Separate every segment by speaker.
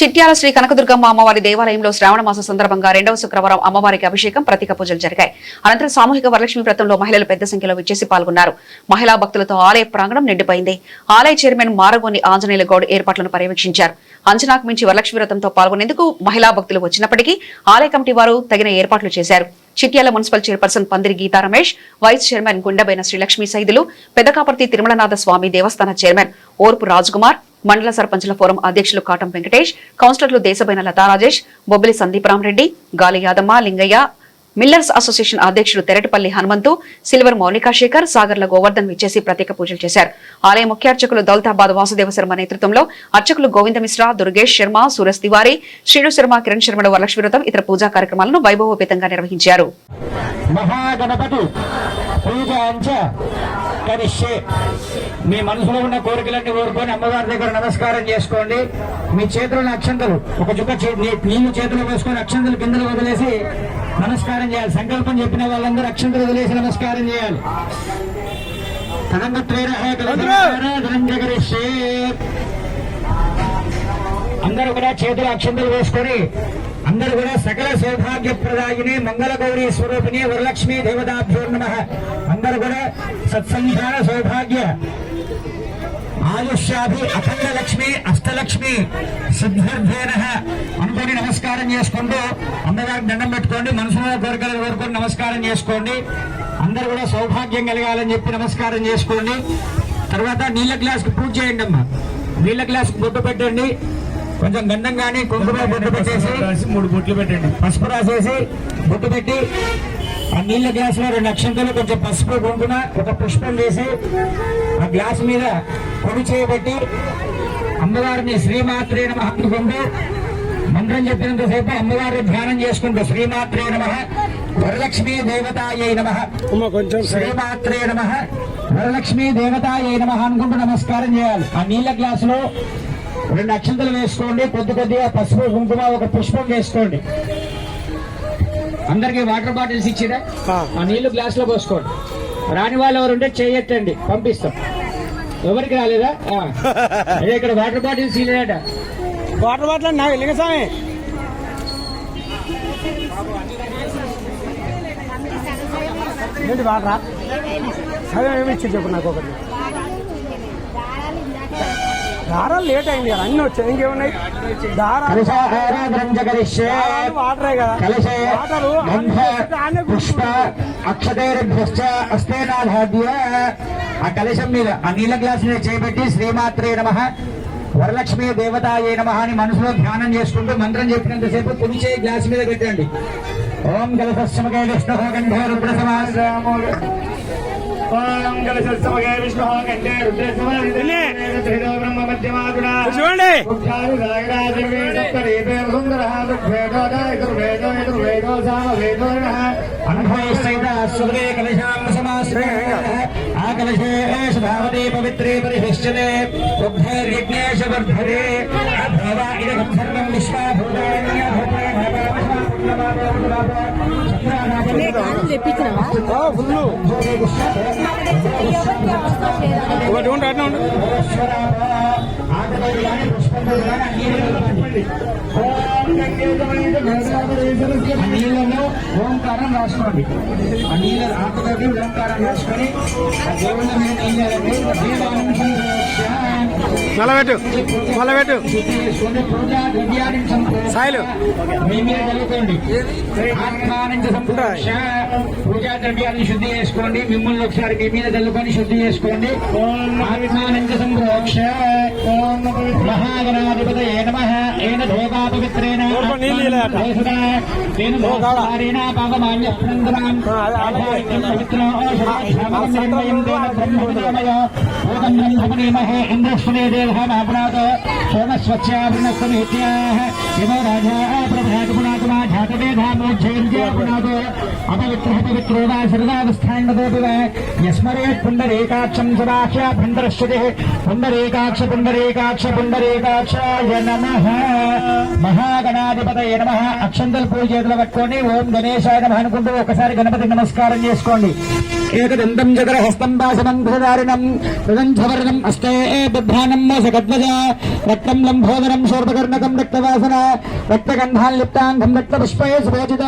Speaker 1: చిట్యాల శ్రీ కనకదుర్గమ్మ అమ్మవారి దేవాలయంలో శ్రావణ మాస సందర్భంగా 2వ శుక్రవారం అమ్మవారికి అభిషేకం ప్రత్యేక పూజలు జరిగాయి. అనంతరం సామూహిక వరలక్ష్మి వ్రతంలో మహిళలు పెద్ద సంఖ్యలో విచ్చేసి పాల్గొన్నారు. మహిళా భక్తులతో ఆలయ ప్రాంగణం నిండిపోయింది. ఆలయ చైర్మన్ మారగోని ఆంజనేయుల గౌడ్ ఏర్పాట్లను పర్యవేక్షించారు. అంచనాకు మించి వరలక్ష్మి వ్రతంతో పాల్గొనేందుకు మహిళా భక్తులు వచ్చినప్పటికీ ఆలయ కమిటీ వారు తగిన ఏర్పాట్లు చేశారు. చిట్యాల మున్సిపల్ చైర్పర్సన్ పందిరి గీతా రమేష్, వైస్ చైర్మన్ గుండెబైన శ్రీలక్ష్మి సైదులు, పెద్దకాపర్తి తిరుమలనాథ స్వామి దేవస్థాన చైర్మన్ ఓర్పు రాజ్కుమార్, మండల సర్పంచుల ఫోరం అధ్యక్షులు కాటం వెంకటేష్, కౌన్సిలర్లు దేశబైన లతా రాజేష్, బొబ్బిలి సందీప్ రామరెడ్డి, గాలి యాదమ్మ, లింగయ్య, మిల్లర్స్ అసోసియేషన్ అధ్యక్షుడు తెరటిపల్లి హనుమంతు, సిల్వర్ మౌనికా శేఖర్, సాగర్ల గోవర్ధన్ విచ్చేసి ప్రత్యేక పూజలు చేశారు. ఆలయ ముఖ్య అర్చకులు దౌలతాబాద్ వాసుదేవ శర్మ నేతృత్వంలో అర్చకులు గోవింద మిశ్రా, దుర్గేష్ శర్మ, సూరజ్ తివారీ, శ్రీను శర్మ, కిరణ్ శర్మడు వరలక్ష్మి వ్రతం ఇతర పూజా కార్యక్రమాలను వైభవోపేతంగా నిర్వహించారు.
Speaker 2: మీ మనసులో ఉన్న కోరికలన్నీ కోరుకొని అమ్మవారి దగ్గర నమస్కారం చేసుకోండి. మీ చేతులను అక్షంతలు ఒక చుక్క నీళ్లు చేతులు వేసుకొని అక్షంతలు కిందలు వదిలేసి నమస్కారం చేయాలి. సంకల్పం చెప్పిన వాళ్ళందరూ అక్షంతలు వదిలేసి నమస్కారం చేయాలి. అందరూ కూడా చేతులు అక్షంతలు వేసుకొని అందరూ కూడా సకల సౌభాగ్యప్రదాయిని మంగళగౌరీ స్వరూపిణి వరలక్ష్మీ దేవతాభ్యో నమః. అందరూ కూడా సత్సంతాన సౌభాగ్య ఆయుష్యాభి అఖండ లక్ష్మి అష్టలక్ష్మి సిద్ధార్థేన అనుకొని నమస్కారం చేసుకుంటూ అమ్మవారికి దండం పెట్టుకోండి. మనసులో కోరికలు కోరుకొని నమస్కారం చేసుకోండి. అందరూ కూడా సౌభాగ్యం కలగాలని చెప్పి నమస్కారం చేసుకోండి. తర్వాత నీళ్ళ గ్లాస్కి పూజ చేయండి అమ్మా. నీళ్ళ గ్లాస్కి బొట్టు పెట్టండి. కొంచెం గంధం కానీ కుంకుమ బొట్టు పెట్టేసి 3 బొట్లు పెట్టండి. పసుపు రాసేసి బొట్టు పెట్టి ఆ నీళ్ళ గ్లాస్ లో 2 అక్షంతలు కొంచెం పసుపు కుంకుమ ఒక పుష్పం వేసి ఆ గ్లాస్ మీద పొడి చేయబెట్టి అమ్మవారిని శ్రీమాత్రే నమః అనుకుంటూ మంత్రం చెప్పినంతసేపు అమ్మవారిని ధ్యానం చేసుకుంటూ శ్రీమాత్రే నమః వరలక్ష్మీ దేవతాయై నమః, శ్రీమాత్రే నమః వరలక్ష్మీ దేవతాయై నమః అనుకుంటూ నమస్కారం చేయాలి. ఆ నీళ్ళ గ్లాస్ లో 2 అక్షంతలు వేసుకోండి. కొద్దిగా పసుపు కుంకుమ ఒక పుష్పం వేసుకోండి. అందరికి వాటర్ బాటిల్స్ ఇచ్చిరా ఆ నీళ్లు గ్లాస్ లో పోసుకోండి. రాని వాళ్ళు ఎవరుంటే చేయెత్తండి, పంపిస్తాం. ఎవరికి రాలేదా? అదే ఇక్కడ వాటర్ బాటిల్స్ ఇల్లేట.
Speaker 3: వాటర్ బాటిల్ నాకు లింగస్వామి వాటరా సరే ఏమి ఇచ్చి చెప్పు నాకు ఒకటి. దారాలు లేట్ అయింది కదా, అన్ని వచ్చాయి. ఇంకేమున్నాయి దారాలు వాటరే కదా.
Speaker 2: పుష్ప అక్షతైర్భ్యశ్చ అస్తేనాధాద్య ఆ కలశం మీద ఆ నీళ్ళ గ్లాస్ మీద చేపెట్టి శ్రీమాత్రే నమః వరలక్ష్మీ దేవతాయే నమః అని మనసులో ధ్యానం చేసుకుంటూ మంత్రం చెప్పినంతసేపు కుడి చేయి గ్లాస్ మీద పెట్టండి. ఓం కలశస్మగే విష్ణు గంధే రుద్ర సమాశ్రమో ఓం కలశస్మగే విష్ణు గంధే రుద్ర సమాశ్రమో బ్రహ్మ మధ్యమాగుణా చూడండి ఉచ్చారు రాగరాజవే సప్తరేతే సుందరః దుర్వేదో దాయకుర్వేదో యదుర్వేదో సామవేదో నః అనుభవైస్తైత సుగ్రే కలశాం సమాశ్రయ ఆ కలశే సదావదే పవిత్రే పరిశిష్టనే ఉద్ధైర్యజ్ఞేశ వర్ధరే భవ ఇదం సర్వం విశ్వాభూతాన్య భూతే నీళ్ళలో ఓంకారం రాసుకోండి. ఆ నీళ్ళ ఆకులకి ఓంకారం రాసుకొని ఆ దేవుళ్ళ మీద
Speaker 3: మలబెట్టు సాయిలు
Speaker 2: మీ మీద చదువుకోండి. ఆత్మానంద సంప్రోక్ష పూజా ద్రవ్యాన్ని శుద్ధి చేసుకోండి. మిమ్మల్ని ఒకసారి మీ మీద చల్లుకొని శుద్ధి చేసుకోండి. ఆత్మానంద సంప్రోక్ష మహాగణాధిపతయే నమః ఏన దేవా పవిత్రేణ ఇంద్రస్వనే దేవనాథ సోమస్వచ్ఛాభినస్తమేత్యాః యమో రాజా ప్రభాత్ పునాతమా ఝాతవేధామోజ్జైర్యాపునాథ అపవిత్రః పవిత్రో వా సర్వావస్థాండతోపి వా యస్మరేత్ పుండరీకాక్షం సదాఖ్యా భండరశ్వతే పుండరీకాక్ష పుండరీకాక్ష పుండరీకాక్ష గణాధ్యక్షాయ నమః మహాగణాధిపతయే నమః. అక్షంతలు పూజ చేతులు పట్టుకోండి. ఓం గణేశాయ నమః అనుకుంటూ ఒకసారి గణపతి నమస్కారం చేసుకోండి. ఏకదంతం చతురహస్తం భాసమంధారిణం హృదంధ్రవర్ణం అస్తే బిభ్రాణం మోసగద్వజ రక్తం లంబోదరం శూర్పకర్ణకం రక్తవాసన రక్తగంధాల్లిప్తాంగం రక్తపుష్పే సుభోజిత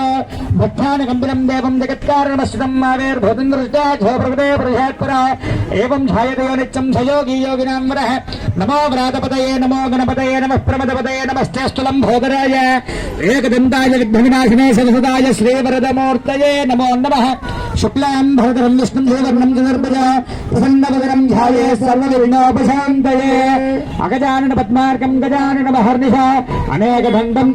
Speaker 2: భక్తానగంభిరం దేవం జగత్కారణమశ్రితం మావేర్భూతం దృష్టా ఝోప్రకృతే పురుషాత్పర ఏవం ఛాయతే నిత్యం సయోగి యోగినాం వరః. నమో వ్రాతపతయే నమో గణపతయే నమః ప్రమదపతయే నమస్తేస్తు లంబోదరాయ ఏకదంతాయ విఘ్నవినాశినే సరసదాయ శ్రీవరదమూర్తయే నమో నమః. శుక్లాం భరతరం విష్ణుం దేవర్ణం చతుర్భుజ ప్రసన్నవదనం ధ్యాయే సర్వవిఘ్నోపశాంతయే. అగజానన పద్మార్కం గజానన మహర్నిశ అనేకదంతం